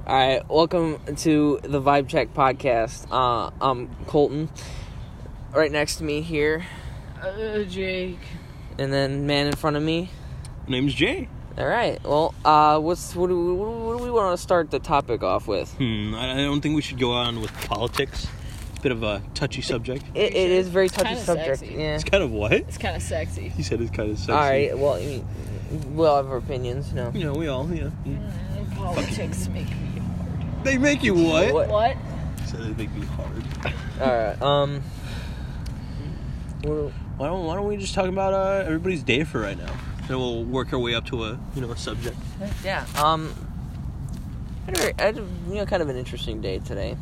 Alright, welcome to the Vibe Check podcast. I'm Colton. Right next to me here, Jake. and then man in front of me. Name's Jay. Alright, well, what do we want to start the topic off with? I don't think we should go on with politics. It's a bit of a touchy subject. It is a very touchy Kinda subject. sexy. Yeah. It's kind of what? It's kind of sexy. He said it's kind of sexy. Alright, well, I mean, we all have our opinions, you know. You know, we all, yeah. Politics make me hard. They make you what? What? He said they make me hard. Alright, Why don't we just talk about everybody's day for right now? And we'll work our way up to a subject. yeah, I had kind of an interesting day today.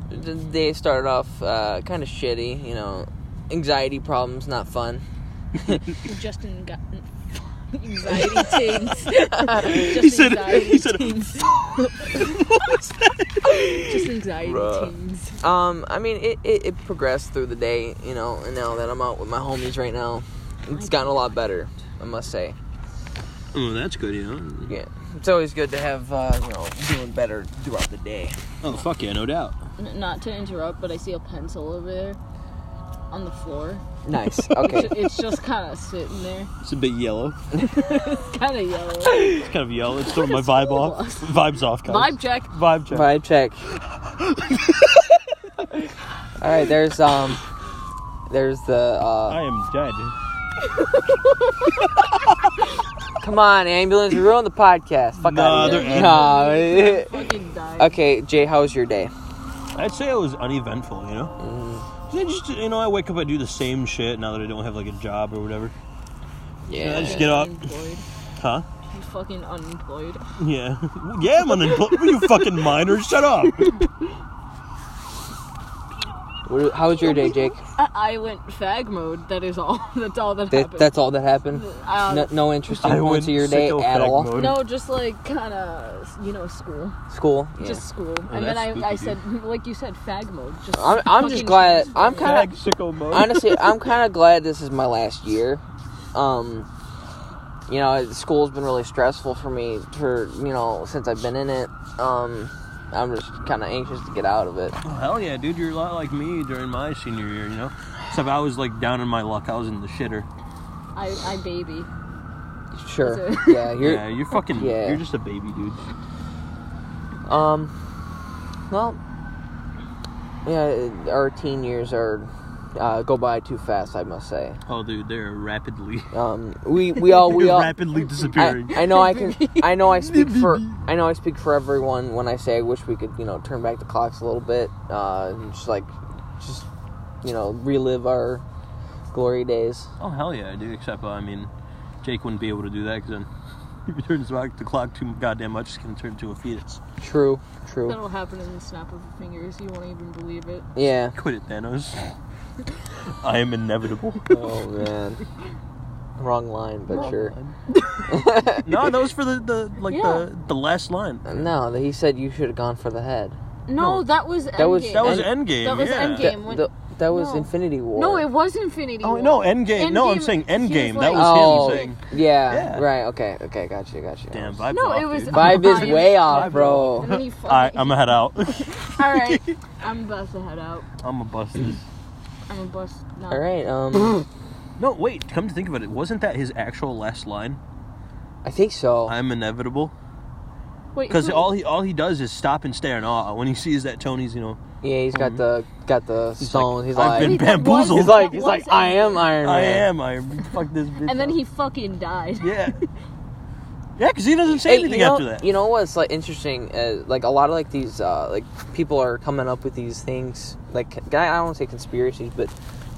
The day started off kind of shitty, anxiety problems, not fun. Justin got anxiety tings. He said, what was that? Just anxiety tings. I mean, it progressed through the day, and now that I'm out with my homies right now, it's gotten a lot better, I must say. Oh, that's good, Yeah, it's always good to have, doing better throughout the day. Oh, fuck yeah, no doubt. Not to interrupt, but I see a pencil over there on the floor. Nice, okay. It's just kind of sitting there. It's a bit yellow. It's kind of yellow. It's kind of yellow. It's throwing my vibe off. Vibes off, guys. Vibe check. Vibe check. Vibe check. Alright, there's the, I am dead. come on, ambulance, you ruined the podcast. Fuck out of here. No. Fucking died. Okay, Jay, how was your day? I'd say it was uneventful, I just, I wake up, I do the same shit now that I don't have, like, a job or whatever. Yeah. I just get up. Unemployed. Huh? You fucking unemployed. Yeah. Yeah, I'm unemployed. You fucking minor. Shut up. How was your day, Jake? I went fag mode. That is all. That's all that happened. That's all that happened? No interesting points of your day at all? Mode. No, just like kind of, school. School? Yeah. Just school. Oh, And then that's I spooky, said, like you said, fag mode. Just I'm just glad. I'm kind Fag sicko mode. honestly, I'm kind of glad this is my last year. School's been really stressful for me since I've been in it. I'm just kind of anxious to get out of it. Oh, hell yeah, dude. You're a lot like me during my senior year, Except I was, like, down in my luck. I was in the shitter. I baby. Sure. That's Yeah, You're fucking... Yeah. You're just a baby, dude. Well, yeah, our teen years go by too fast, I must say. Oh, dude, they're rapidly... We all rapidly disappearing. I know I speak for everyone when I say I wish we could, turn back the clocks a little bit, and just relive our glory days. Oh, hell yeah, dude. Except, Jake wouldn't be able to do that, because then if he turns back the clock too goddamn much, it's going to turn into a fetus. True. That'll happen in the snap of your fingers. You won't even believe it. Yeah. Quit it, Thanos. I am inevitable. Oh, man. Wrong line, but sure. No, that was for the last line. No, he said you should have gone for the head. No, that was Endgame. That was Endgame. That was Endgame. That was Infinity War. No, it was Infinity War. Oh, no, Endgame. No, I'm saying Endgame. That was him saying. Yeah, right, okay, gotcha. Damn, vibe's No, off, it was... dude. Vibe is way off, bro. And then he Alright, I'm gonna head out. Alright, I'm about to head out. I'm gonna bust this. I'm a bust. No. Alright, No, wait, come to think of it, wasn't that his actual last line? I think so. I'm inevitable? Wait, Because all he does is stop and stare in awe when he sees that Tony's, Yeah, he's got the stone. He's I've like, been bamboozled. He's like, I am Iron Man. I am Iron. Fuck this bitch. And then he fucking died. Yeah. Yeah, because he doesn't say anything after that. You know what's interesting? A lot of these people are coming up with these things. I don't want to say conspiracies, but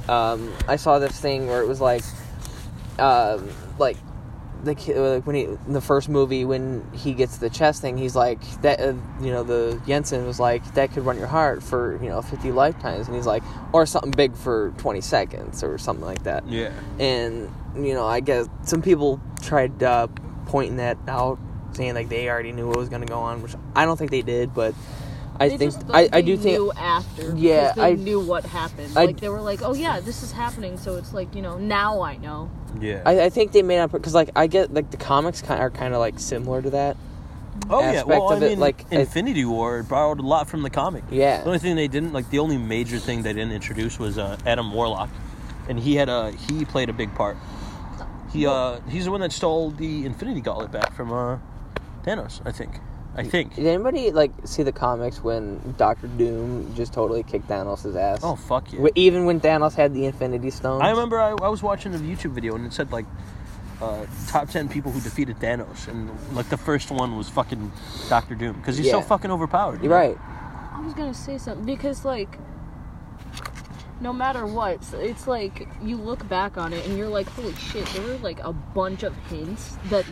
I saw this thing where it was when in the first movie when he gets the chest thing, he's like that. The Jensen was like that could run your heart for 50 lifetimes, and he's like, or something big for 20 seconds or something like that. Yeah. And I guess some people tried pointing that out, saying they already knew what was going to go on, which I don't think they did, but I do think knew after. Yeah, they knew what happened. They were like, oh yeah, this is happening, so it's now I know. Yeah. I think they made up because I get the comics are kind of similar to that. aspect of it. Like Infinity War borrowed a lot from the comic. Yeah. The only thing they didn't, like, the only major thing they didn't introduce was Adam Warlock, and he played a big part. He's the one that stole the Infinity Gauntlet back from Thanos, I think. Did anybody see the comics when Doctor Doom just totally kicked Thanos' ass? Oh, fuck yeah. Even when Thanos had the Infinity Stones? I remember I was watching a YouTube video and it said, top 10 people who defeated Thanos, and, the first one was fucking Doctor Doom, because he's so fucking overpowered. You're right. I was gonna say something, because, no matter what, it's you look back on it and you're like, holy shit, there were a bunch of hints that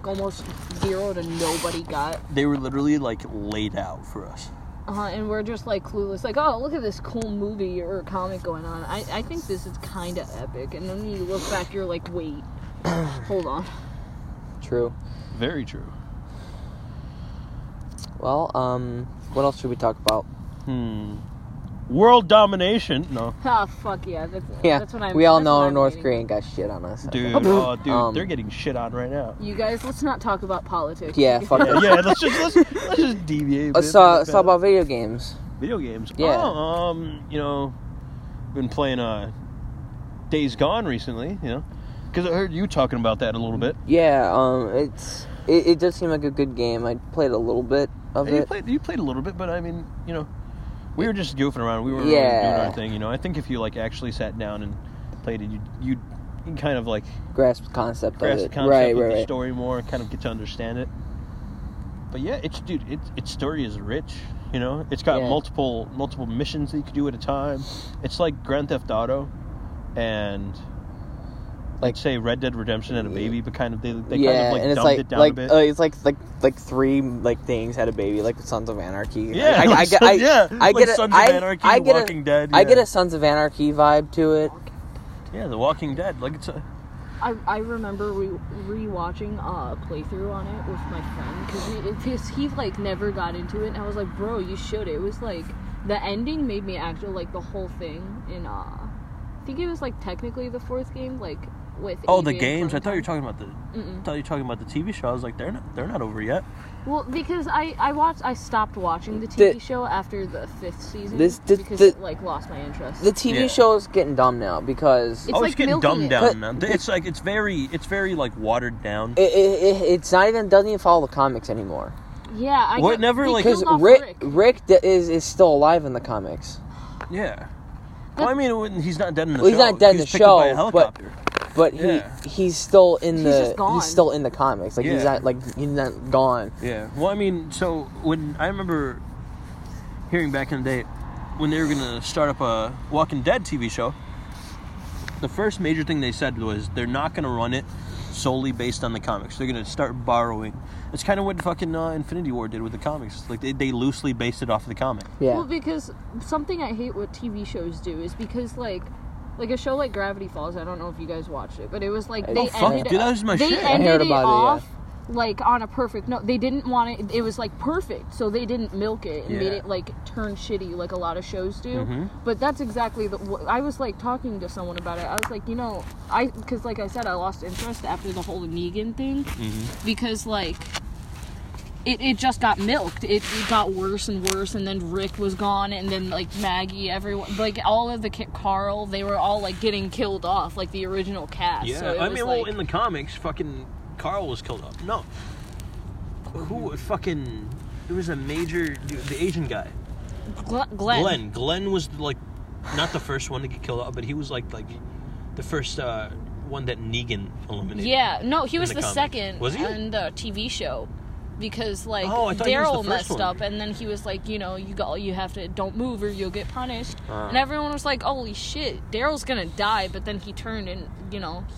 almost zero to nobody got. They were literally laid out for us. And we're just clueless, oh, look at this cool movie or comic going on. I think this is kind of epic, and then you look back, you're like, wait, hold on. True. Very true. Well, what else should we talk about? World domination. No. Ah, fuck yeah. That's what I'm. We all know North Korea got shit on us. Dude, they're getting shit on right now. You guys, let's not talk about politics. Yeah, fuck it. Yeah, let's just deviate. Let's talk about video games. Video games. Yeah. Been playing Days Gone recently. Because I heard you talking about that a little bit. Yeah. It does seem like a good game. I played a little bit of it. You played a little bit, but I mean, we were just goofing around. We were really doing our thing, I think if you actually sat down and played it, you kind of grasp the concept of it, right, the story more, kind of get to understand it. But yeah, its story is rich. It's got multiple missions that you could do at a time. It's like Grand Theft Auto, and say Red Dead Redemption had a baby, but kind of they kind of and dumbed it down a bit. It's like three things had a baby, like the Sons of Anarchy. Yeah, I get Sons of Anarchy, The Walking Dead. Yeah. I get a Sons of Anarchy vibe to it. Yeah, The Walking Dead, it's a. I remember rewatching a playthrough on it with my friend, because he never got into it, and I was like, bro, you should. It was the ending made me actually like the whole thing in I think it was technically the fourth game, with the games. I thought you were talking about the TV show. I was like, they're not over yet. Well, because I stopped watching the TV show after the 5th season because it lost my interest. The TV show is getting dumb now because it's getting dumbed down now. It's very watered down. It's not even, doesn't even follow the comics anymore. Yeah, because Rick is still alive in the comics. Yeah. Well, I mean, he's not dead in the show. He's not dead in the show, by a helicopter. But he's still in he's still in the comics. He's not gone. Yeah. Well, I mean, so when I remember hearing back in the day when they were gonna start up a Walking Dead TV show, the first major thing they said was they're not gonna run it solely based on the comics. They're gonna start borrowing. It's kind of what fucking Infinity War did with the comics. They loosely based it off of the comic. Yeah. Well, because something I hate what TV shows do is because a show like Gravity Falls, I don't know if you guys watched it, but it was that was my shit. They ended it off on a perfect note. They didn't want it. It was perfect, so they didn't milk it and made it turn shitty like a lot of shows do. Mm-hmm. But that's exactly I was talking to someone about it. I was because like I said, I lost interest after the whole Negan thing, because It just got milked. It got worse and worse, and then Rick was gone, and then Maggie, everyone, all of the Carl, they were all getting killed off, the original cast. Yeah, so well, in the comics, fucking Carl was killed off. No, who fucking? It was a major dude, the Asian guy. Glenn. Glenn was not the first one to get killed off, but he was the first one that Negan eliminated. Yeah, no, he was the second. Was he? On the TV show. Because Daryl messed up, and then he was you have to, don't move or you'll get punished. And everyone was like, holy shit, Daryl's gonna die. But then he turned and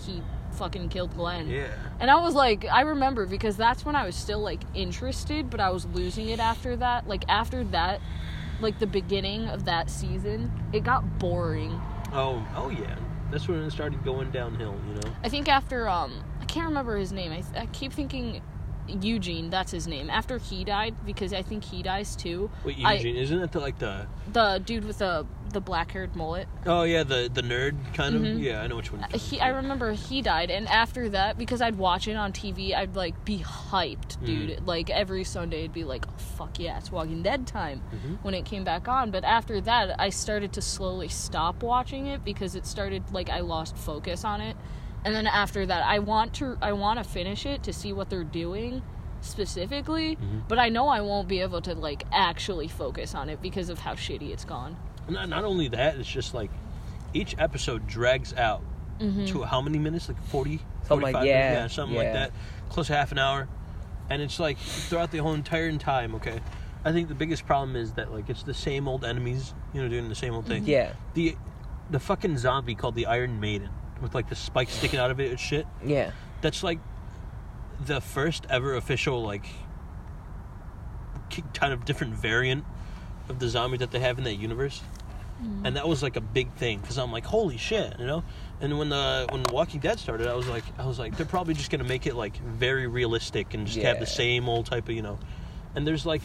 he fucking killed Glenn. Yeah. And I was I remember, because that's when I was still interested, but I was losing it after that. After that, the beginning of that season, it got boring. Oh yeah, that's when it started going downhill. I think after I can't remember his name. I keep thinking Eugene, that's his name. After he died, because I think he dies too. Wait, Eugene, isn't it the the dude with the the black-haired mullet. Oh yeah, the nerd kind of. Yeah, I know which one. I remember he died, and after that, because I'd watch it on TV, I'd like be hyped, dude. Like every Sunday, it'd be like, oh, fuck yeah, it's Walking Dead time when it came back on. But after that, I started to slowly stop watching it because it started like I lost focus on it. And then after that, I want to finish it to see what they're doing specifically, but I know I won't be able to like actually focus on it because of how shitty it's gone. Not only that, it's just like each episode drags out to how many minutes? Like 40, 45 minutes? Yeah, something like that. Close to half an hour. And it's like throughout the whole entire time, okay? I think the biggest problem is that like it's the same old enemies, doing the same old thing. Yeah. The fucking zombie called the Iron Maiden with like the spikes sticking out of it and shit. Yeah. That's like the first ever official like kind of different variant of the zombie that they have in that universe. And that was like a big thing because I'm like, holy shit, And when Walking Dead started, I was like, they're probably just gonna make it like very realistic and just have the same old type of And there's like,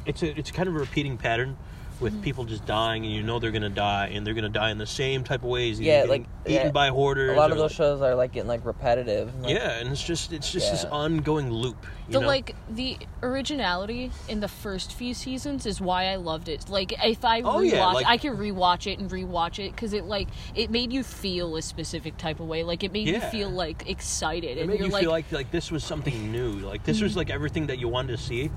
it's kind of a repeating pattern with people just dying, and they're gonna die, and they're gonna die in the same type of ways. Eaten by hoarders. A lot of those shows are like getting like repetitive. And it's just this ongoing loop. The originality in the first few seasons is why I loved it. Like if I I could rewatch it because it made you feel a specific type of way. Like it made you feel like excited. It made you feel like this was something new. Like this was like everything that you wanted to see.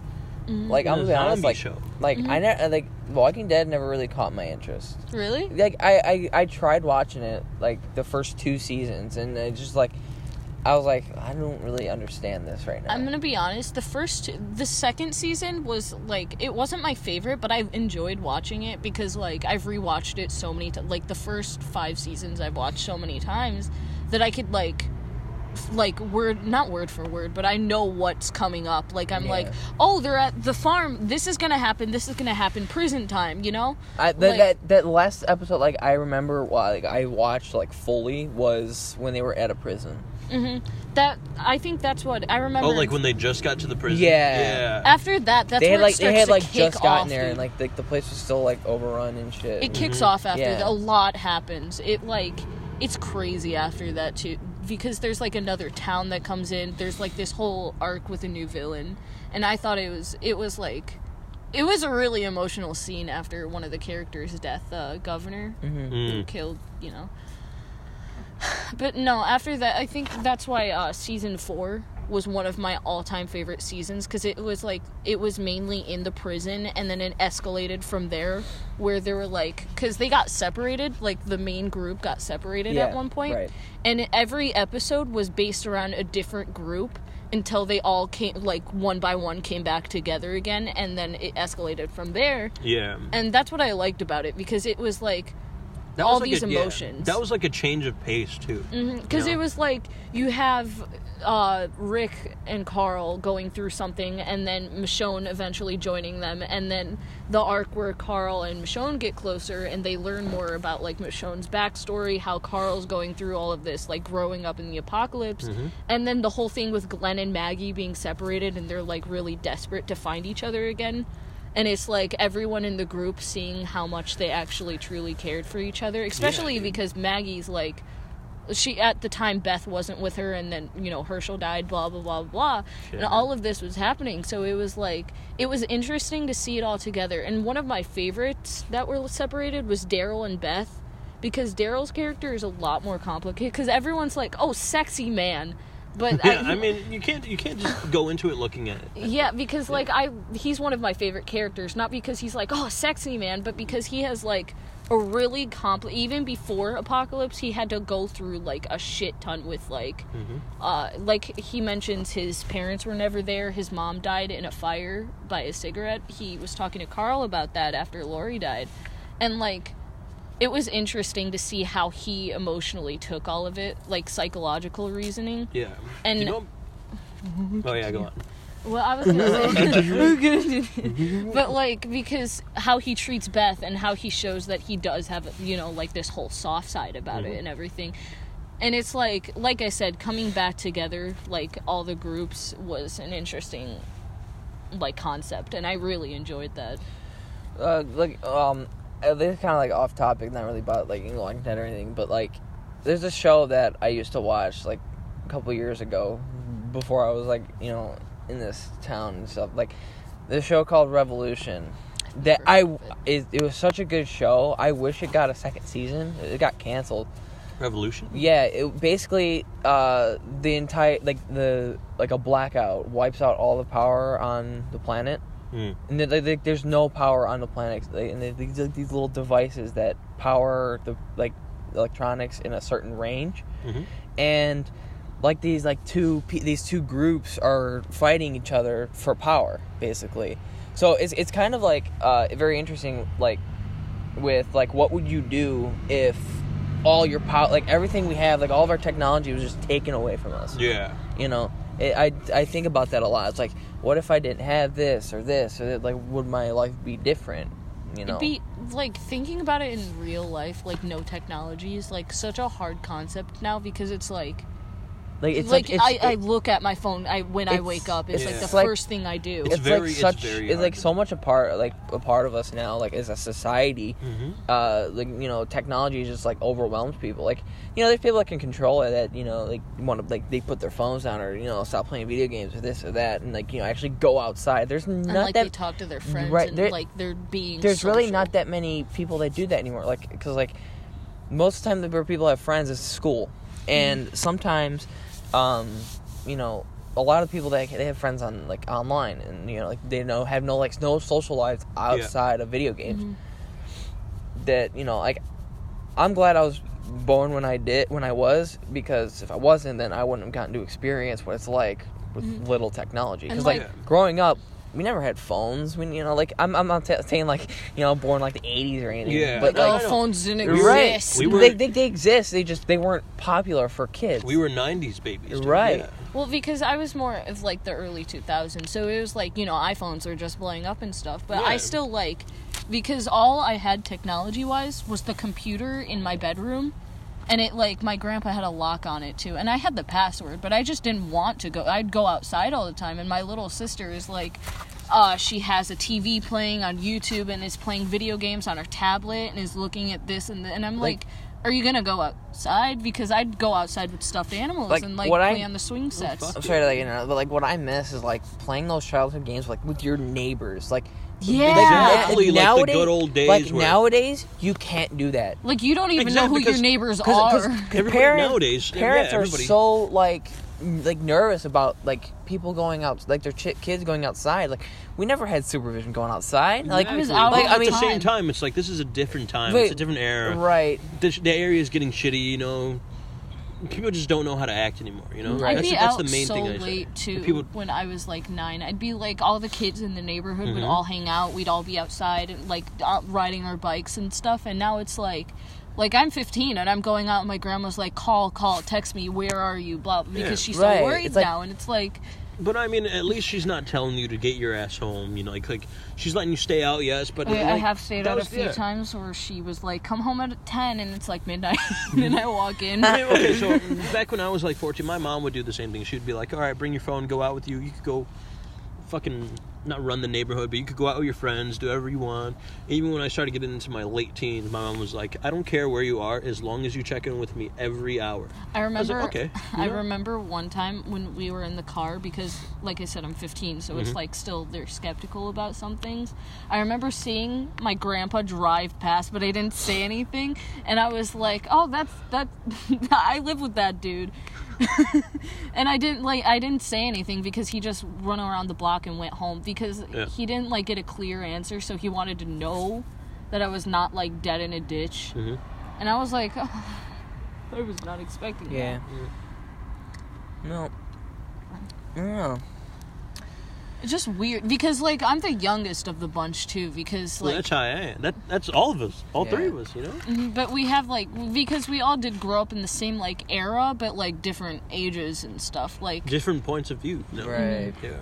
Like I'm gonna be honest, like show. I Walking Dead never really caught my interest. Really? Like I tried watching it like the first 2 seasons, and it just like I was like, I don't really understand this right now. I'm gonna be honest. The second season was like it wasn't my favorite, but I enjoyed watching it because like I've rewatched it so many times. Like the first 5 seasons I've watched so many times that I could like not word for word, but I know what's coming up. Like I'm like, oh, they're at the farm. This is gonna happen. Prison time, That last episode, like I remember, I watched like fully was when they were at a prison. That I think that's what I remember. Oh, like when they just got to the prison. Yeah. After that, that's where it starts to kick just gotten off, there, dude. and like the place was still like overrun and shit. It kicks off after a lot happens. It's crazy after that too. Because there's like another town that comes in. There's like this whole arc with a new villain, and I thought it was a really emotional scene after one of the characters' death, Governor, who killed, But no, after that, I think that's why season 4 was one of my all-time favorite seasons, because it was mainly in the prison, and then it escalated from there, where they were like, because they got separated, like the main group got separated at one point, right. And every episode was based around a different group until they all came, like one by one came back together again, and then it escalated from there. Yeah. And that's what I liked about it, because it was like all these emotions. Yeah, that was like a change of pace too. Because it was like you have Rick and Carl going through something, and then Michonne eventually joining them, and then the arc where Carl and Michonne get closer, and they learn more about like Michonne's backstory, how Carl's going through all of this, like growing up in the apocalypse, and then the whole thing with Glenn and Maggie being separated, and they're like really desperate to find each other again. And it's like everyone in the group seeing how much they actually truly cared for each other, especially because Maggie's like, she at the time Beth wasn't with her, and then Herschel died, blah blah blah blah, and all of this was happening. So it was like, it was interesting to see it all together. And one of my favorites that were separated was Daryl and Beth, because Daryl's character is a lot more complicated, because everyone's like, oh, sexy man. But I mean, you can't just go into it looking at it. Yeah, because like he's one of my favorite characters, not because he's like, oh, sexy man, but because he has like a really even before Apocalypse, he had to go through like a shit ton with like like he mentions his parents were never there, his mom died in a fire by a cigarette. He was talking to Carl about that after Lori died, and like it was interesting to see how he emotionally took all of it, like psychological reasoning. Yeah. And oh yeah, go on. Well, I was gonna say, but like, because how he treats Beth and how he shows that he does have, like this whole soft side about it and everything. And it's like I said, coming back together, like all the groups, was an interesting like concept, and I really enjoyed that. this is kind of like off topic, not really about like Walking Dead or anything, but like there's a show that I used to watch like a couple years ago before I was like, you know, in this town and stuff. Like this show called Revolution. It was such a good show. I wish it got a second season. It got canceled. Revolution? Yeah, it basically the entire like a blackout wipes out all the power on the planet. And there's no power on the planet, and these little devices that power the like electronics in a certain range, and like these two groups are fighting each other for power, basically. So it's kind of like very interesting, like with like what would you do if all your power, like everything we have, like all of our technology was just taken away from us. Yeah, you know. I think about that a lot. It's like, what if I didn't have this or this? Or like, would my life be different? You know, it'd be like thinking about it in real life. Like, no technology is like such a hard concept now because it's like I look at my phone when I wake up. It's like the first thing I do. It's like so much a part of us now. Like as a society, like you know, technology just like overwhelms people. Like you know, there's people that can control it that you know like want to like they put their phones down or you know stop playing video games or this or that and like you know actually go outside. There's not and, like, that they talk to their friends and like they're being. There's social. really not that many people that do that anymore. Like because like most of the time where people have friends is school and sometimes. You know, a lot of people they have friends on like online, and you know, like they have no social lives outside of video games. That you know, like I'm glad I was born when I was, because if I wasn't, then I wouldn't have gotten to experience what it's like with little technology. Because like growing up, we never had phones. We, you know, like I'm not saying like you know born like the '80s or anything. Yeah, but like phones didn't exist. Right. They exist. They weren't popular for kids. We were '90s babies, dude. Right? Yeah. Well, because I was more of like the early 2000s, so it was like you know iPhones were just blowing up and stuff. But I still like because all I had technology wise was the computer in my bedroom. And it, like, my grandpa had a lock on it, too. And I had the password, but I just didn't want to go. I'd go outside all the time. And my little sister is, like, she has a TV playing on YouTube and is playing video games on her tablet and is looking at this and and I'm like, are you going to go outside? Because I'd go outside with stuffed animals and, like, play on the swing sets. I'm sorry to, like, you know, but, like, what I miss is, like, playing those childhood games, like, with your neighbors. Like, exactly, like the good old days. Like nowadays, you can't do that. Like you don't even know who your neighbors are. Nowadays, parents are so like nervous about like people going out, like their kids going outside. Like we never had supervision going outside. Like it was out. Like I mean, at the same time, it's like this is a different time. It's a different era. Right. The area is getting shitty. You know. People just don't know how to act anymore, you know? Right. That's the main thing I say. I'd be out so late, too, when I was, like, 9. I'd be, like, all the kids in the neighborhood would all hang out. We'd all be outside and, like, riding our bikes and stuff. And now it's, like, I'm 15, and I'm going out, and my grandma's like, call, text me, where are you, blah, because she's so worried now. And it's, like... But, I mean, at least she's not telling you to get your ass home, you know, like she's letting you stay out, yes, but... I have stayed out a few times where she was like, come home at 10, and it's like midnight, and I walk in. I mean, okay, so back when I was like 14, my mom would do the same thing. She'd be like, all right, bring your phone, go out with you, you could go fucking... not run the neighborhood, but you could go out with your friends, do whatever you want. Even when I started getting into my late teens, my mom was like, I don't care where you are, as long as you check in with me every hour. I remember, was like, okay, I remember one time when we were in the car, because, like I said, I'm 15, so it's like still they're skeptical about some things. I remember seeing my grandpa drive past, but I didn't say anything, and I was like, oh, that's I live with that dude. And I didn't say anything because he just run around the block and went home because he didn't like get a clear answer, so he wanted to know that I was not like dead in a ditch. And I was like, oh, I was not expecting that. No. I don't know. It's just weird because like I'm the youngest of the bunch too because like that's how I am. That's all of us, all three of us, you know. But we have like because we all did grow up in the same like era, but like different ages and stuff, like different points of view. Right. Yeah.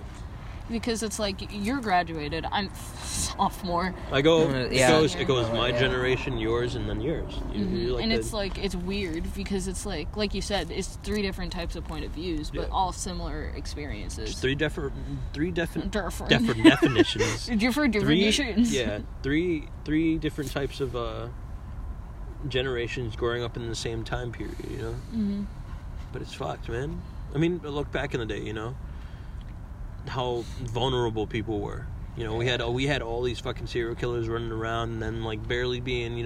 because it's like you're graduated, I'm sophomore. It goes my generation, yours, and then yours. It's weird because it's like you said, it's 3 different types of point of views, but all similar experiences. Just three different definitions. Different definitions. Yeah, three different types of generations growing up in the same time period, you know? Mm-hmm. But it's fucked, man. I mean, look back in the day, you know, how vulnerable people were. You know, we had all these fucking serial killers running around, and then like barely being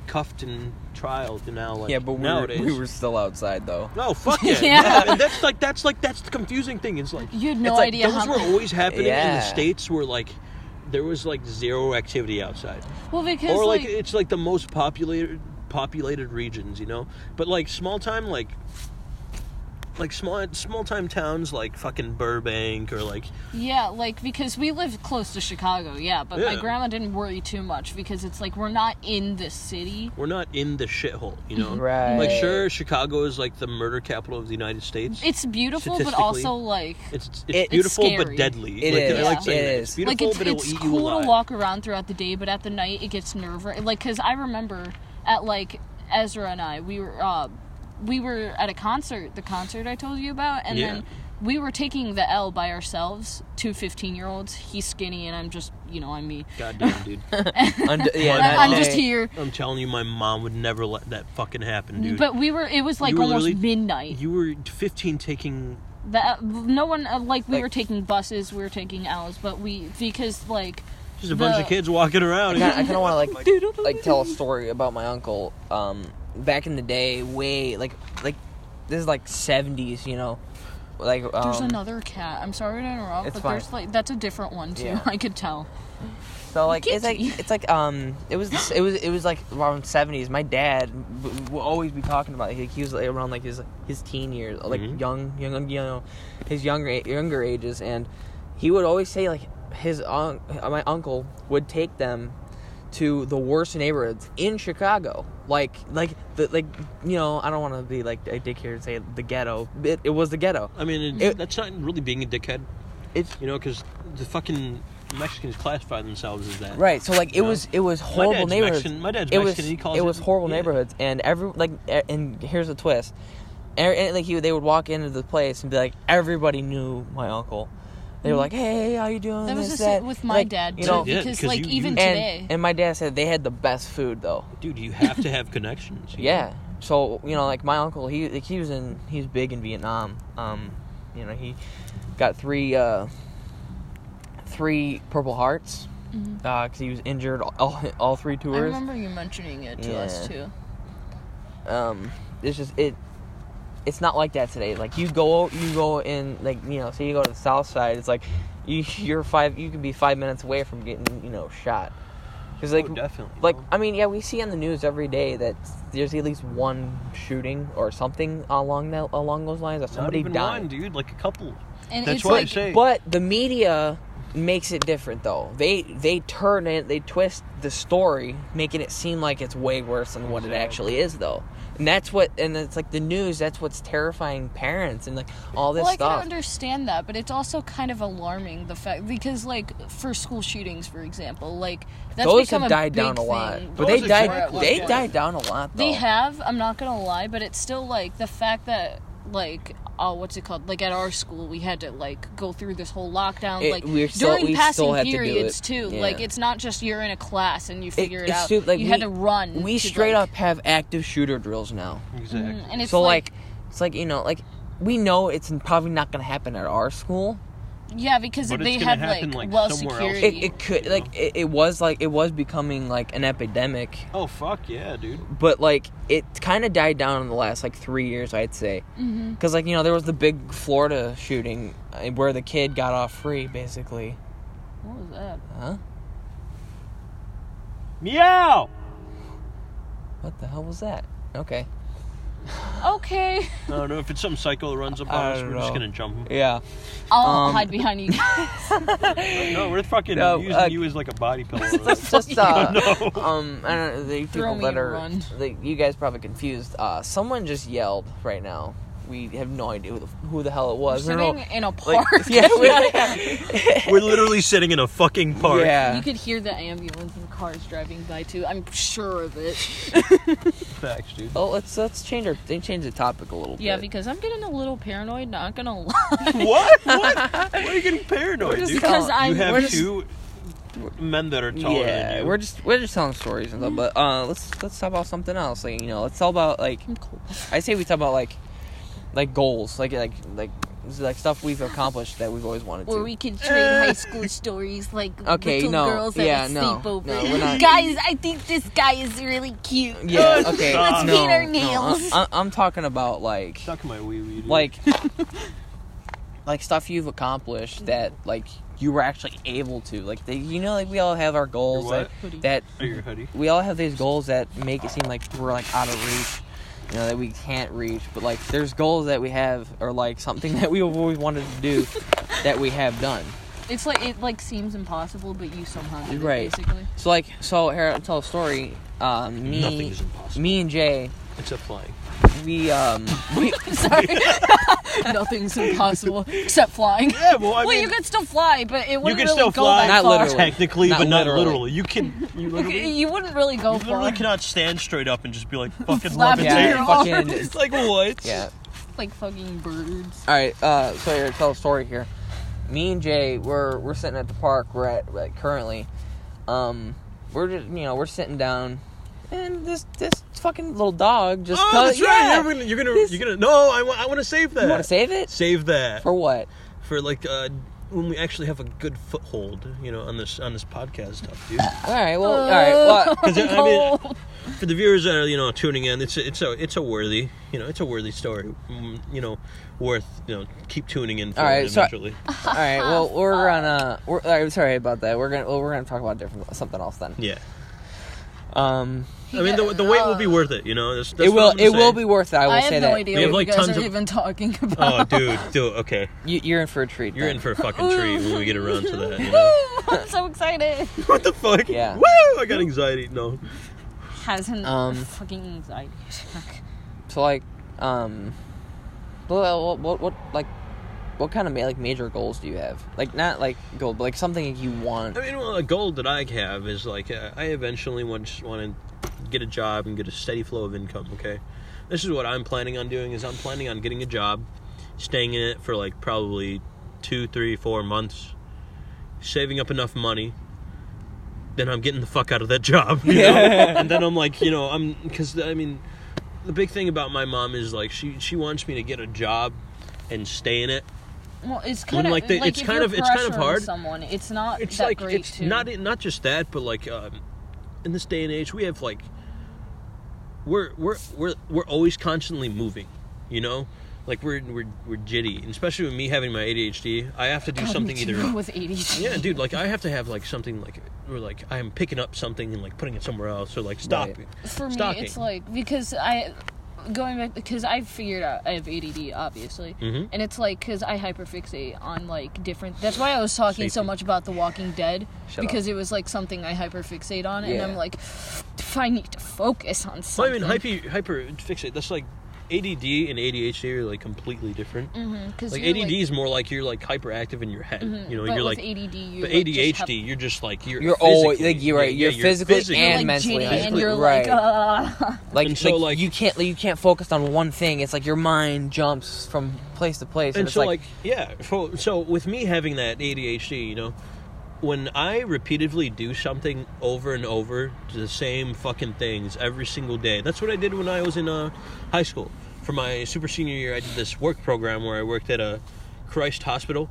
cuffed and trialed. And now, like, but nowadays we were still outside though. No, fuck yeah. Yeah. And that's the confusing thing. It's like you had no idea. Those were always happening in the States where like there was like zero activity outside. Well, because or like it's like the most populated regions, you know. But like small time time towns like fucking Burbank or like because we live close to Chicago, but my grandma didn't worry too much because it's like we're not in the city, we're not in the shithole, you know. Right. Like sure, Chicago is like the murder capital of the United States. It's beautiful, but also like it's beautiful it's but deadly. It is. I like saying it it's beautiful, but it's it'll eat you cool alive. to walk around throughout the day, but at the night it gets nerve-wracking. Like, because I remember at like Ezra and I, we were at a concert, the concert I told you about, and then we were taking the L by ourselves, 2 15-year-olds. He's skinny, and I'm just, I'm me. Goddamn, dude. I'm just here. I'm telling you, my mom would never let that fucking happen, dude. But it was like almost midnight. You were 15 taking... No one, we were taking buses, we were taking L's, but because, like... Just a bunch of kids walking around. I kind of want to, like tell a story about my uncle. Back in the day, like this is like 70s, you know, like there's another cat. I'm sorry to interrupt, but fine. There's that's a different one too. Yeah. I could tell. So like it was like around 70s. My dad will always be talking about it. He was like around like his teen years, like young, his younger ages, and he would always say like my uncle would take them to the worst neighborhoods in Chicago, I don't want to be like a dick here and say the ghetto. It was the ghetto. I mean, that's not really being a dickhead. It's because the fucking Mexicans classify themselves as that. Right. So like it was horrible neighborhoods. My dad's Mexican. He calls it was horrible neighborhoods, and and here's the twist. And they would walk into the place and be like, everybody knew my uncle. They were like, "Hey, how you doing?" That was with my dad too, because even today. And my dad said they had the best food though. Dude, you have to have connections. Yeah. So like my uncle, he's big in Vietnam. He got three Purple Hearts because he was injured all 3 tours. I remember you mentioning it to us too. It's just It's not like that today. Like you go in, like, say you go to the south side, it's like you can be 5 minutes away from getting, shot. Cause definitely. We see on the news every day that there's at least one shooting or something along those lines, or somebody died. Not even one, dude, like a couple. And that's what I say. But the media makes it different though. They turn it, they twist the story, making it seem like it's way worse than what it actually is though. And it's like the news, that's what's terrifying parents and like all this stuff. Well, I can understand that, but it's also kind of alarming, the fact, because like for school shootings, for example, like that's those become have died down a lot. But they died down a lot though. They have, I'm not gonna lie, but it's still like the fact that like what's it called? Like at our school, we had to like go through this whole lockdown, during passing periods too. Yeah. Like it's not just you're in a class and you figure it out. You had to run. We straight up have active shooter drills now. Exactly. And it's so it's like we know it's probably not going to happen at our school. Yeah, because they had well security. It could it was becoming like an epidemic. Oh fuck yeah, dude! But it kind of died down in the last 3 years, I'd say. Because there was the big Florida shooting where the kid got off free, basically. What was that? Huh? Meow. What the hell was that? Okay. Okay. I don't know if it's some psycho that runs up on us. We're just gonna jump him. Yeah. I'll hide behind you guys. No, we're fucking using you as like a body pillow. I don't know. The Throw people that are run. you guys probably confused. Someone just yelled right now. we have no idea who the hell it was. We're sitting in a park. We're literally sitting in a fucking park. Yeah. You could hear the ambulance and cars driving by too. I'm sure of it. Facts, dude. Oh, let's change the topic a little bit. Yeah, because I'm getting a little paranoid. Not gonna lie. What? Why are you getting paranoid, dude? Because you have two men that are taller than you. we're just telling stories and stuff. But let's talk about something else. Like, you know, let's talk about like I say we talk about like goals, like stuff we've accomplished that we've always wanted to. Or we could trade high school stories like little girls that sleep over. No, we're not. Guys, I think this guy is really cute. Yeah, okay. Let's paint our nails. I'm talking about like Suck my wee-wee, dude. like stuff you've accomplished that like you were actually able to, like like we all have our goals that your hoodie. We all have these goals that make it seem like we're like out of reach, you know, that we can't reach, but like there's goals that we have, or like something that we always wanted to do that we have done. It's like it seems impossible, but you somehow do it, right. basically. So here, I'll tell a story. Nothing is impossible. Me and Jay, except flying. we Sorry. Nothing's impossible except flying. Yeah, well, you could still fly, but it wouldn't you can really still go fly, that not far. literally. Technically, Not but not literally. literally. You wouldn't really go You far. literally cannot stand straight up and just be like fucking Flap levitate. your fucking It's like what? yeah. Like fucking birds. All right, so here, tell a story here. Me and Jay, we're sitting at the park we're at like, currently. We're just we're sitting down, and this fucking little dog just. Oh, that's right. You're gonna. No, I want to save that. You want to save it? Save that For what? for like when we actually have a good foothold, on this podcast stuff, dude. All right. Well, Because I mean, for the viewers that are tuning in, it's a worthy story, worth keep tuning in for eventually. All right. Well, all right, sorry about that. We're gonna talk about something else then. Yeah. I mean, the wait will be worth it. That's it will be worth it. I will say that. I have no idea We have, what like, you guys tons are of- even talking about. Oh, dude, okay. You're in for a treat. You're in for a fucking treat when we get around to that. Woo! I'm so excited. What the fuck? Yeah. Woo! I got anxiety. No. Hasn't fucking anxiety attack. So like, what kind of major goals do you have? Like, not like goal, but like something you want. I mean, well, a goal that I have is like I eventually want to get a job and get a steady flow of income. Okay, this is what I'm planning on doing. I'm planning on getting a job, staying in it for like probably 2, 3, 4 months, saving up enough money. Then I'm getting the fuck out of that job, and then I'm like, because I mean, the big thing about my mom is like she wants me to get a job and stay in it. Well, it's kind of like it's kind of hard. Someone, it's not. It's that like great it's too. not just that, but like in this day and age, we have like we're always constantly moving, Like we're jitty, and especially with me having my ADHD, I have to do something either with ADHD. Yeah, dude, like I have to have like something like where like I'm picking up something and like putting it somewhere else, or like stopping. Right. For me, stalking. it's like because because I figured out I have ADD, obviously, and it's like because I hyperfixate on like different. That's why I was talking so much about The Walking Dead because it was like something I hyperfixate on, and I'm like, if I need to focus on something. Well, I mean, hyperfixate. That's like ADD and ADHD are like completely different. Like ADD is more like you're like hyperactive in your head. But you're with like ADD, but ADHD, you're just like you're always like you're right. You're physically and like mentally, and you're right. like, and so like you can't focus on one thing. It's like your mind jumps from place to place, and it's so like so with me having that ADHD, when I repeatedly do something over and over, the same fucking things every single day. That's what I did when I was in high school. For my super senior year, I did this work program where I worked at a Christ hospital,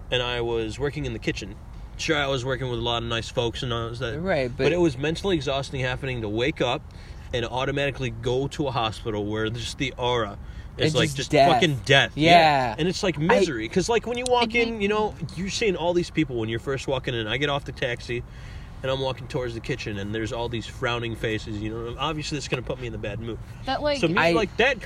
and I was working in the kitchen. Sure, I was working with a lot of nice folks and all that. Right, but it was mentally exhausting having to wake up and automatically go to a hospital where just the aura is like just death. Fucking death. Yeah. And it's like misery. Because like when you walk in, you're seeing all these people when you're first walking in. I get off the taxi and I'm walking towards the kitchen and there's all these frowning faces, obviously it's going to put me in the bad mood. That like so me like that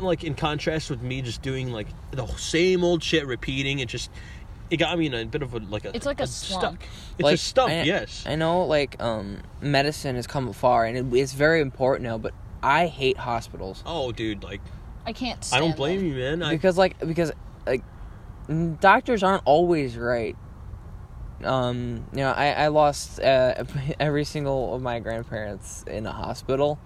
like in contrast with me just doing like the same old shit repeating, it got me in a bit of it's like a slump. It's like, a stump, yes. I know like medicine has come far and it's very important now, but I hate hospitals. Oh, dude, like I can't stand I don't blame you, man. Because doctors aren't always right. I lost every single of my grandparents in a hospital,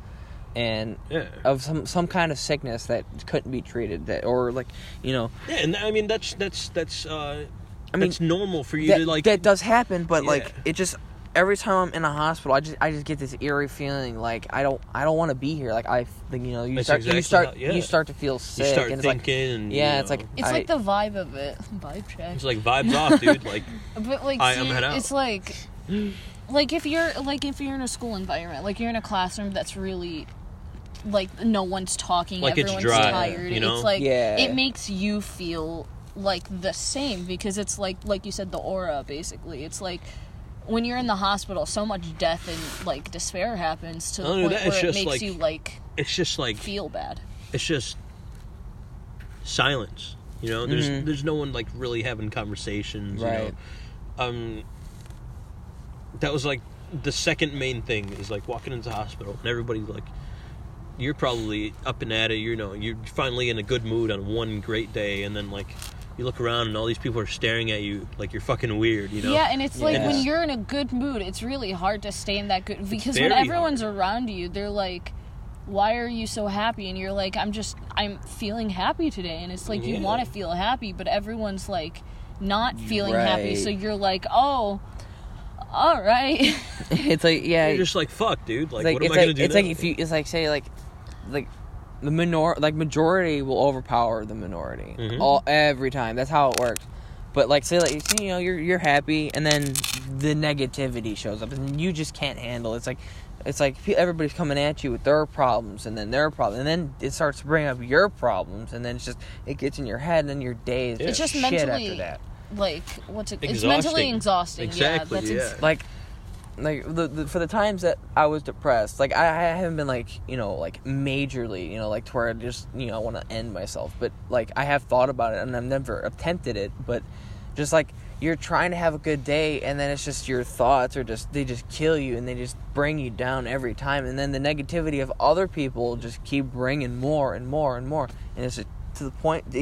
and of some kind of sickness that couldn't be treated, Yeah, and I mean that's normal for you to like. That does happen, but it just. Every time I'm in a hospital, I just get this eerie feeling like I don't want to be here. Like you start to feel sick. You start and thinking. It's like it's like the vibe of it. Vibe check. It's like vibes off, dude. Like, but like, I'm head out. It's like if you're in a school environment, like you're in a classroom that's really like no one's talking, like everyone's it's dry, tired. You know? It's like it makes you feel like the same because it's like you said, the aura. Basically, it's like. When you're in the hospital, so much death and like despair happens to the point where it makes you like. It's just like feel bad. It's just silence. You know, there's no one like really having conversations. Right. You know? That was like the second main thing is like walking into the hospital and everybody's like, you're probably up and at it. You know, you're finally in a good mood on one great day, and then like. You look around and all these people are staring at you like you're fucking weird, you know? Yeah, and it's like when you're in a good mood, it's really hard to stay in that good... Because when everyone's around you, they're like, why are you so happy? And you're like, I'm feeling happy today. And it's like, you want to feel happy, but everyone's like not feeling happy. So you're like, oh, all right. It's like, You're just like, fuck, dude. Like, what am I going to do It's now? like, if you... It's like, say, like... The majority will overpower the minority every time. That's how it works. But like, say, like, you know, you're happy, and then the negativity shows up, and you just can't handle it. It's like everybody's coming at you with their problems, and then their problems, and then it starts to bring up your problems, and then it gets in your head, and then your days. It's just shit mentally after that. Like what's it? Exhausting. It's mentally exhausting. Exactly. Like for the times that I was depressed, like I haven't been like, you know, like majorly, you know, like to where I just, you know, want to end myself, but like I have thought about it and I've never attempted it, but just like you're trying to have a good day and then it's just your thoughts they just kill you and they just bring you down every time, and then the negativity of other people just keep bringing more and more and more, and it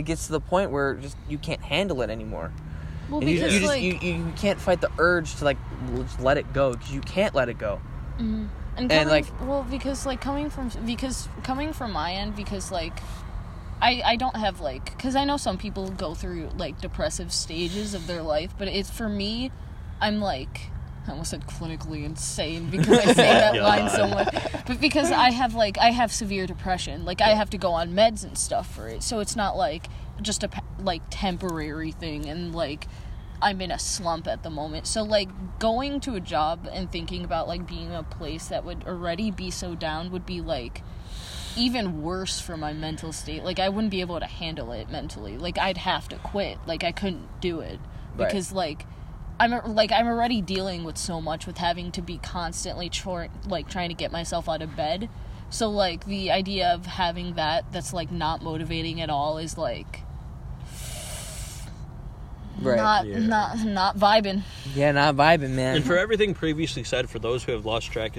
gets to the point where just you can't handle it anymore. Well, and because you can't fight the urge to like just let it go, because you can't let it go. Mm-hmm. Coming from my end, because like I don't have like, because I know some people go through like depressive stages of their life, but it's, for me, I'm like, I almost said clinically insane because I say that line so much, but because I have severe depression, like I have to go on meds and stuff for it, so it's not like just a like temporary thing, and like I'm in a slump at the moment. So like going to a job and thinking about like being in a place that would already be so down would be like even worse for my mental state. Like I wouldn't be able to handle it mentally. Like I'd have to quit. Like I couldn't do it because like I'm already dealing with so much with having to be constantly trying to get myself out of bed. So like the idea of having that's like not motivating at all is like not vibing. Yeah, not vibing, man. And for everything previously said, for those who have lost track,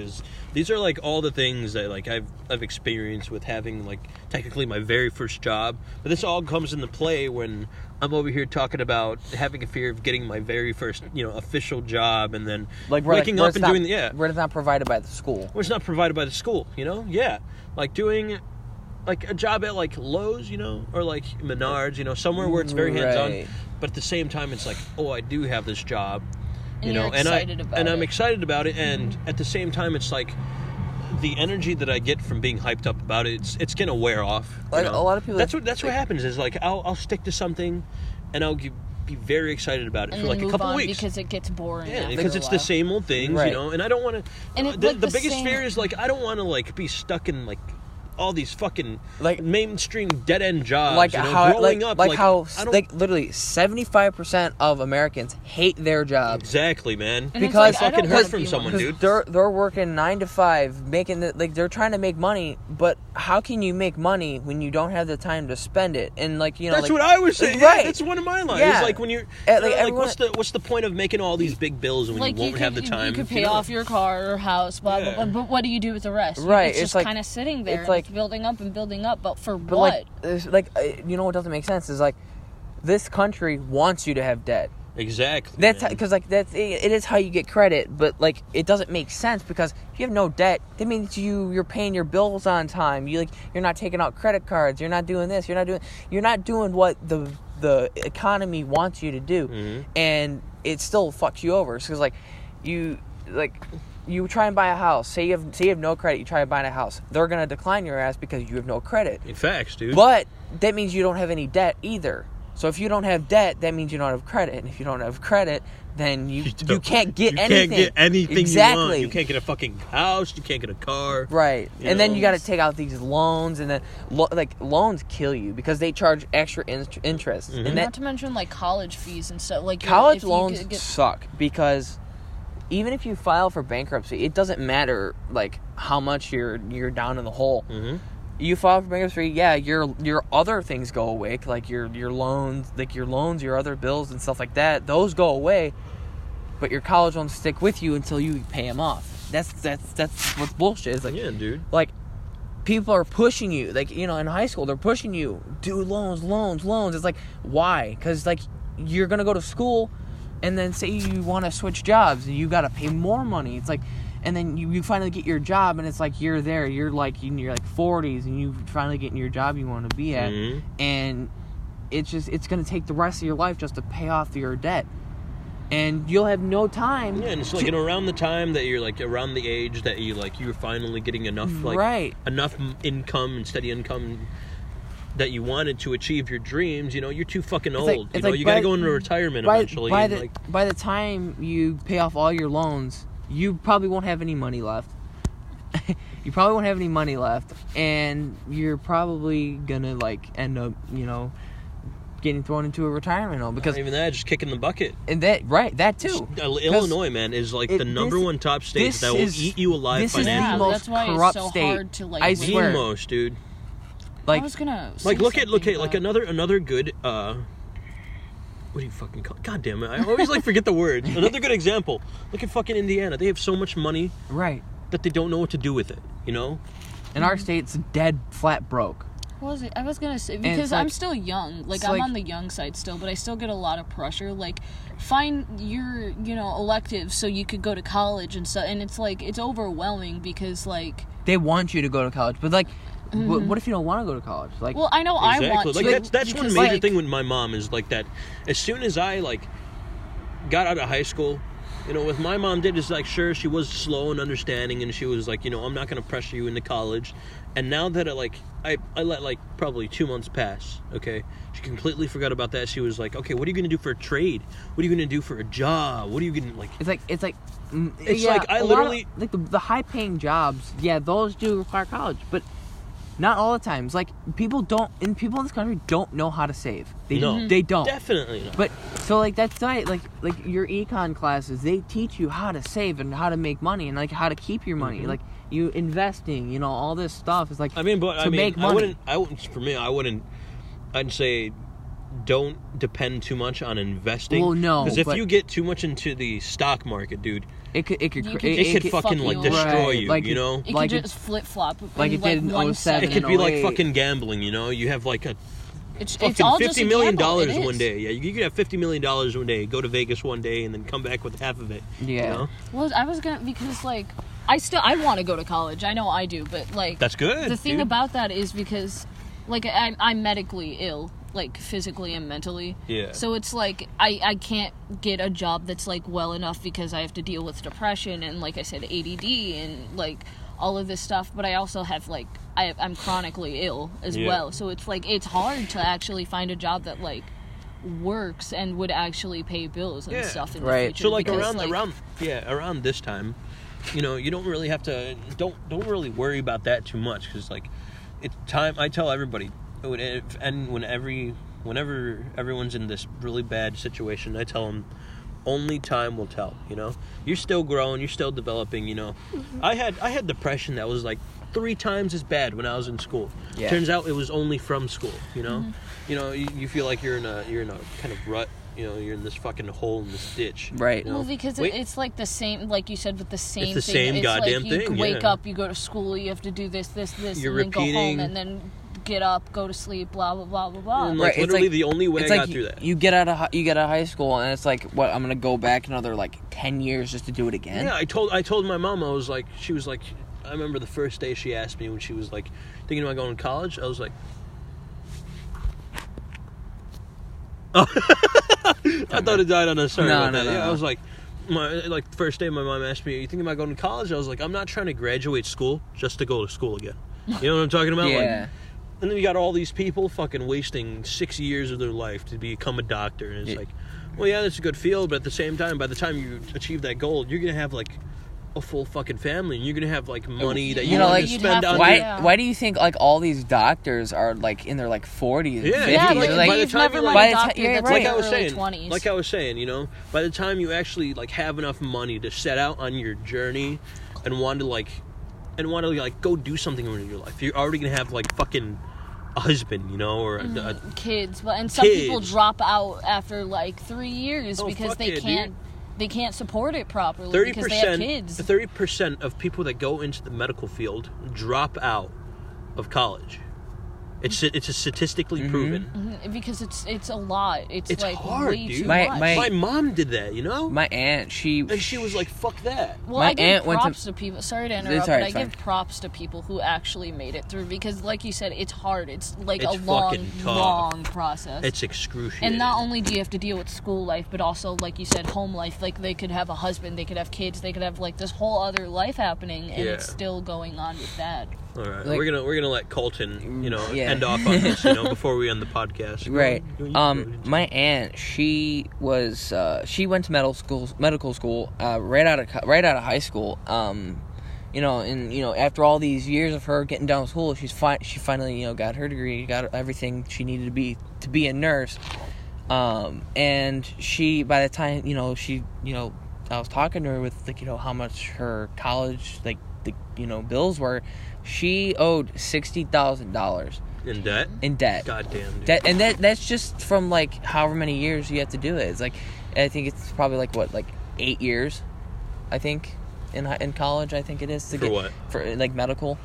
these are like all the things that like I've experienced with having like technically my very first job. But this all comes into play when I'm over here talking about having a fear of getting my very first, you know, official job, and then like waking up and doing where it's not provided by the school. Where it's not provided by the school, you know? Yeah, like doing like a job at like Lowe's, you know, or like Menards, you know, somewhere where it's very hands-on. But at the same time, it's like, oh, I do have this job, you know, and I'm excited about it. And at the same time, it's like the energy that I get from being hyped up about it, it's gonna wear off. Like, a lot of people. That's what happens. Is like I'll stick to something, and I'll be very excited about it for like a couple weeks because it gets boring. Yeah, because it's the same old things, you know. And I don't want to. And the biggest fear is like I don't want to like be stuck in like all these fucking like mainstream dead end jobs. Like, you know, how growing up, how literally 75% of Americans hate their job. Exactly, man. And because I fucking heard from someone, dude. They're working 9 to 5, making they're trying to make money, but how can you make money when you don't have the time to spend it? And like, you know, that's what I was saying. Right. Yeah, that's one of my lines. Yeah. It's like when you're what's the point of making all these big bills when you won't have the time? You could pay off your car or house, blah blah blah. But what do you do with the rest? Right. It's just kind of sitting there. It's like like building up and building up, but for what? You know what doesn't make sense is like this country wants you to have debt. Exactly. That's because like it is how you get credit, but like it doesn't make sense because if you have no debt, that means you're paying your bills on time. You're not taking out credit cards. You're not doing this. You're not doing what the economy wants you to do, and it still fucks you over. Because you try and buy a house. Say you have no credit. You try to buy a house. They're gonna decline your ass because you have no credit. Facts, dude. But that means you don't have any debt either. So if you don't have debt, that means you don't have credit. And if you don't have credit, then you can't get anything. You can't get anything exactly. you want. You can't get a fucking house. You can't get a car. Right. And then you got to take out these loans. And then, loans kill you because they charge extra interest. Mm-hmm. And not to mention, college fees and stuff. College loans suck because even if you file for bankruptcy, it doesn't matter, how much you're down in the hole. Mm-hmm. You file for bankruptcy, your other things go away, like your loans, your other bills and stuff like that. Those go away, but your college loans stick with you until you pay them off. That's what's bullshit. It's yeah, dude. People are pushing you, in high school, they're pushing you, do loans. It's why? Because you're gonna go to school, and then say you want to switch jobs, and you got to pay more money. It's and then you finally get your job, and it's you're there. You're in your 40s, and you finally get in your job you want to be at. Mm-hmm. And it's going to take the rest of your life just to pay off your debt. And you'll have no time. Yeah, and it's around the time that you're around the age that you're finally getting enough enough income and steady income that you wanted to achieve your dreams. You're too fucking old. You got to go into retirement eventually. By the time you pay off all your loans, you probably won't have any money left. And you're probably gonna end up, getting thrown into a retirement home because not even that, just kicking the bucket. And that too. Illinois, man, is the number one top state that will eat you alive financially. That's why it's so hard to I swear. The most, dude. I was gonna look at another good what do you fucking call it? God damn it. I always forget the words. Another good example. Look at fucking Indiana. They have so much money. Right. That they don't know what to do with it, And our state's dead flat broke. What was it? I was going to say, because I'm still young. I'm on the young side still, but I still get a lot of pressure. Find your, electives so you could go to college and stuff. And it's it's overwhelming because they want you to go to college. But what if you don't want to go to college? Well, I know exactly. I want to. That's one major thing with my mom is that. As soon as I got out of high school, with my mom did is sure, she was slow and understanding, and she was I'm not going to pressure you into college. And now that I let probably 2 months pass, okay, she completely forgot about that. She was okay, what are you going to do for a trade? What are you going to do for a job? What are you going to It's I literally the high paying jobs. Yeah, those do require college, but not all the times. People in this country don't know how to save. They don't. Definitely not. But so that's right. Your econ classes, they teach you how to save and how to make money and how to keep your money. Mm-hmm. You investing, all this stuff is make money. I'd say don't depend too much on investing. Well, no, because if you get too much into the stock market, dude, it could fucking destroy you. It could just flip flop. It did in 07. It could be fucking gambling. You have it's all $50 million one day. Yeah, you could have $50 million one day. Go to Vegas one day and then come back with half of it. Yeah. Well, I was gonna because I want to go to college. I know I do, but that's good. The thing about that is because I'm medically ill. Physically and mentally. Yeah. So it's I can't get a job that's well enough because I have to deal with depression and I said ADD and all of this stuff. But I also have I'm chronically ill as well. So it's it's hard to actually find a job that works and would actually pay bills and stuff in the future. So around this time, you don't really have to don't really worry about that too much because it's time. I tell everybody. And whenever everyone's in this really bad situation, I tell them, only time will tell. You're still growing, you're still developing. Mm-hmm. I had depression that was 3 times as bad when I was in school. Yeah. Turns out it was only from school. Mm-hmm. You feel like you're in a kind of rut you're in this fucking hole in this ditch. Right. Well, because it's like the same, like you said, with the same thing. It's the same goddamn thing. You wake up, you go to school, you have to do this, you're and repeating, then go home, and then get up, go to sleep, blah blah blah blah blah. And like, literally the only way I got through that. You get out of high school, and it's like, what? I'm gonna go back another like 10 years just to do it again. Yeah, I told my mom, she was like, I remember the first day she asked me when she was like thinking about going to college. I was like, oh, I thought it died on a sorry. No. Yeah, I was like, first day my mom asked me, "Are you thinking about going to college?" I was like, "I'm not trying to graduate school just to go to school again." You know what I'm talking about? Yeah. Like, and then you got all these people fucking wasting 6 years of their life to become a doctor, and it's like, well, yeah, that's a good field, but at the same time, by the time you achieve that goal, you're gonna have like a full fucking family, and you're gonna have like money that you want to spend on. Why do you think like all these doctors are like in their like 40s? Yeah, 50s? Like, by the time like I was saying, by the time you actually like have enough money to set out on your journey and want to go do something in your life, you're already gonna have like fucking a husband, or kids. But some people drop out after like 3 years because they can't. Dude. They can't support it properly because they have kids. 30% of people that go into the medical field drop out of college. It's a statistically proven. Mm-hmm. Because it's a lot. It's like hard, way dude. too much. My mom did that, My aunt, she was like, "Fuck that." Well, I give props to people. Sorry to interrupt, but I give props to people who actually made it through because, like you said, it's hard. It's a long process. It's excruciating. And not only do you have to deal with school life, but also, like you said, home life. Like they could have a husband, they could have kids, they could have like this whole other life happening, and it's still going on with that. All right, we're gonna let Colton, end off on this, before we end the podcast. Right. My aunt, she went to medical school, right out of high school. And after all these years of her getting down with school, she finally, got her degree, got everything she needed to be a nurse. And she, by the time, I was talking to her with how much her college bills were. She owed $60,000 in debt. Goddamn, dude. And that's just from however many years you have to do it. It's I think it's probably 8 years, I think, in college. I think it is for medical.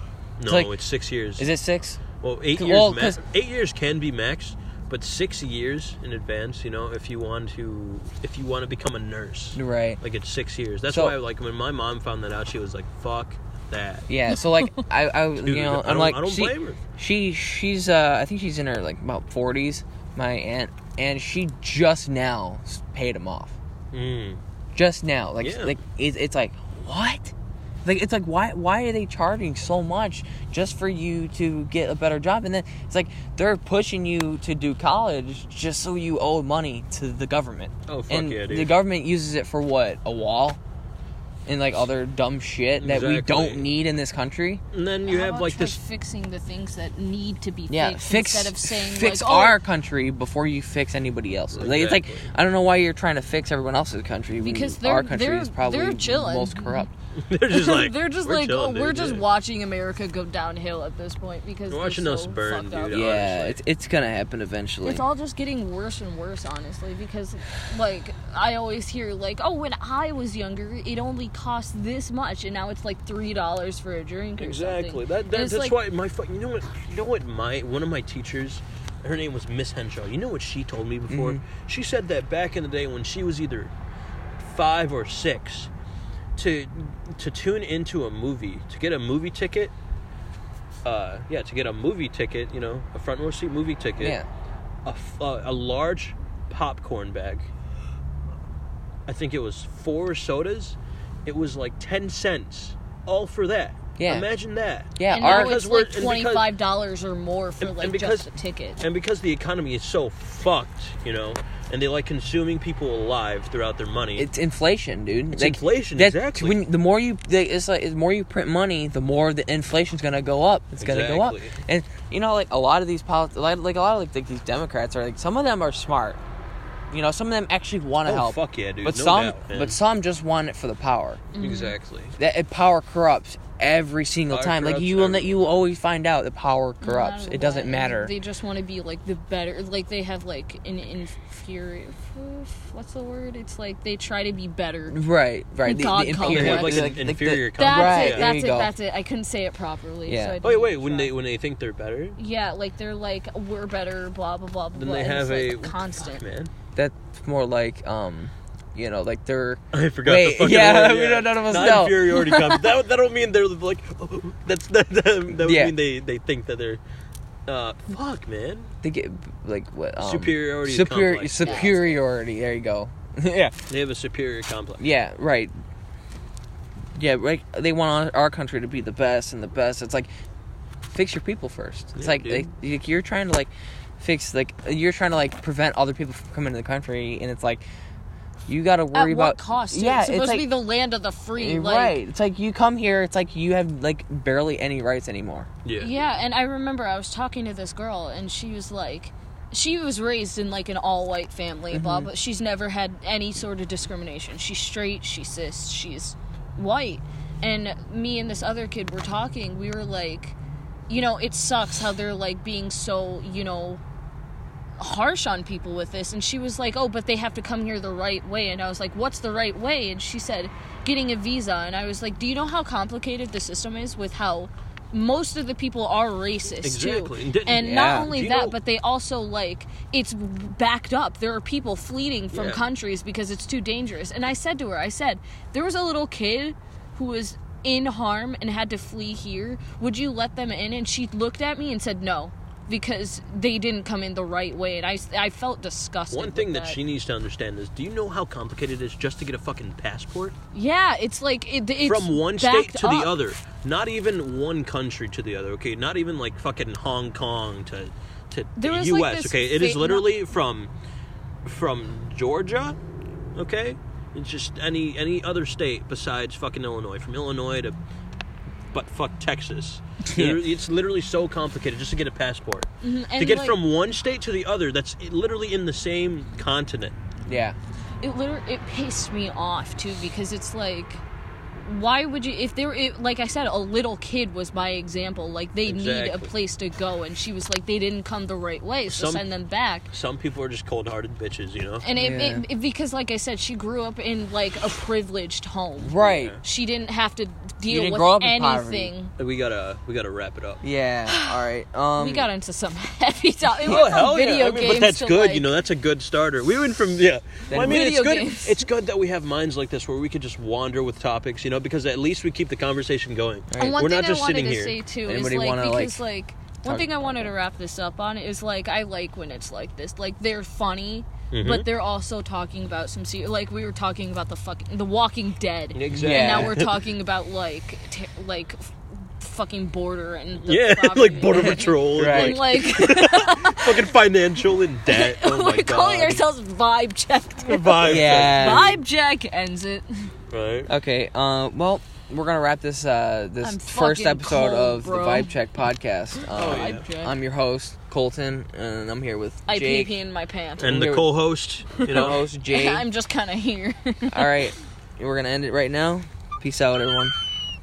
No, it's 6 years. Is it 6? Well, 8 years. 8 years can be max, but 6 years in advance. if you want to become a nurse, right? It's 6 years. That's why when my mom found that out, she was like, "Fuck that." Yeah. So I Dude, I'm I don't blame her. She's I think she's in her about 40s, my aunt, and she just now paid him off. Just now, it's what? It's why are they charging so much just for you to get a better job? And then it's they're pushing you to do college just so you owe money to the government. Oh, fuck and yeah, dude. The government uses it for what? A wall? And other dumb shit that we don't need in this country. And then you have this fixing the things that need to be fixed instead of saying fix our country before you fix anybody else's. Exactly. It's I don't know why you're trying to fix everyone else's country because our country is probably the most corrupt. They're just we're just watching America go downhill at this point because we're watching us burn, dude. Yeah, it's gonna happen eventually. It's all just getting worse and worse, honestly, because I always hear when I was younger, it only cost this much, and now it's $3 for a drink. Exactly. That's why my one of my teachers, her name was Miss Henshaw. You know what she told me before? Mm-hmm. She said that back in the day when she was either 5 or 6. To tune into a movie, to get a movie ticket, a front row seat movie ticket, a large popcorn bag, I think it was 4 sodas, it was 10 cents, all for that. Yeah. Imagine that. Yeah, and now it's $25 or more for just a ticket. And because the economy is so fucked, and they consuming people alive throughout their money. It's inflation, dude. It's inflation, exactly. The more you print money, the more the inflation's gonna go up. It's gonna go up. And a lot of these these Democrats are some of them are smart. Some of them actually want to help. Fuck yeah, dude. But some just want it for the power. Exactly. That power corrupts every single time. Like you will always find out that power corrupts. It doesn't matter. They just want to be like the better. Like they have like an inferior. What's the word? It's like they try to be better. Right. The inferior, like an inferior complex. That's it. I couldn't say it properly. Yeah. So wait. When they think they're better. Yeah, like they're like we're better. Blah blah blah blah. Then they have a constant. Man. That's more like like they're. I forgot. The fucking word, we don't none of us know. Not inferiority complex. That don't mean they're like. That would mean they think that they're. Fuck, man. They get like what? Superiority. Superiority. There you go. Yeah. They have a superior complex. Yeah. Right. Yeah. Right. They want our country to be the best and the best. It's like fix your people first. It's you're trying to like fix you're trying to like prevent other people from coming to the country, and it's like. You got to worry about... At what cost? Yeah, it's supposed to be the land of the free. Right. It's like you come here, it's like you have like barely any rights anymore. Yeah. Yeah, and I remember I was talking to this girl, and she was like... She was raised in like an all-white family, blah, but she's never had any sort of discrimination. She's straight, she's cis, she's white. And me and this other kid were talking, we were like... it sucks how they're like being so, harsh on people with this, and she was like, oh, but they have to come here the right way, and I was like, what's the right way? And she said getting a visa, and I was like, do you know how complicated the system is with how most of the people are racist too? And not only that, but they also like it's backed up. There are people fleeing from countries because it's too dangerous. And I said to her, there was a little kid who was in harm and had to flee here. Would you let them in? And she looked at me and said no. Because they didn't come in the right way, and I felt disgusted. One thing that she needs to understand is, do you know how complicated it is just to get a fucking passport? Yeah, it's like it's from one state to the other, not even one country to the other. Okay, not even like fucking Hong Kong to the U.S. Like okay, it is literally from Georgia. Okay, it's just any other state besides fucking Illinois. From Illinois to Texas. It's literally so complicated just to get a passport. To get from one state to the other, that's literally in the same continent. Yeah. It pissed me off too, because it's like, why would you, like I said, a little kid was my example, like they need a place to go, and she was like, they didn't come the right way, so send them back. Some people are just cold-hearted bitches, And it because like I said, she grew up in like a privileged home. Right. She didn't have to deal with anything. We gotta wrap it up. Yeah. All right. We got into some heavy topics. Video games. But that's good. That's a good starter. We went from Well, I mean, it's good. Games. It's good that we have minds like this where we could just wander with topics, because at least we keep the conversation going. Right. We're not just sitting here. Say too is one thing I wanted to wrap this up on is like I like when it's like this. Like they're funny. But they're also talking about some like we were talking about the Walking Dead. Exactly. And now we're talking about fucking border and the like border patrol right. and like fucking financial and debt. Oh my we're calling ourselves Vibe Check. Vibe Check ends it. Right. Okay. Well, we're gonna wrap this first episode of the Vibe Check podcast. I'm your host Colton, and I'm here with Jake. I pee in my pants. And the co-host, co-host Jake. I'm just kind of here. All right, we're gonna end it right now. Peace out, everyone.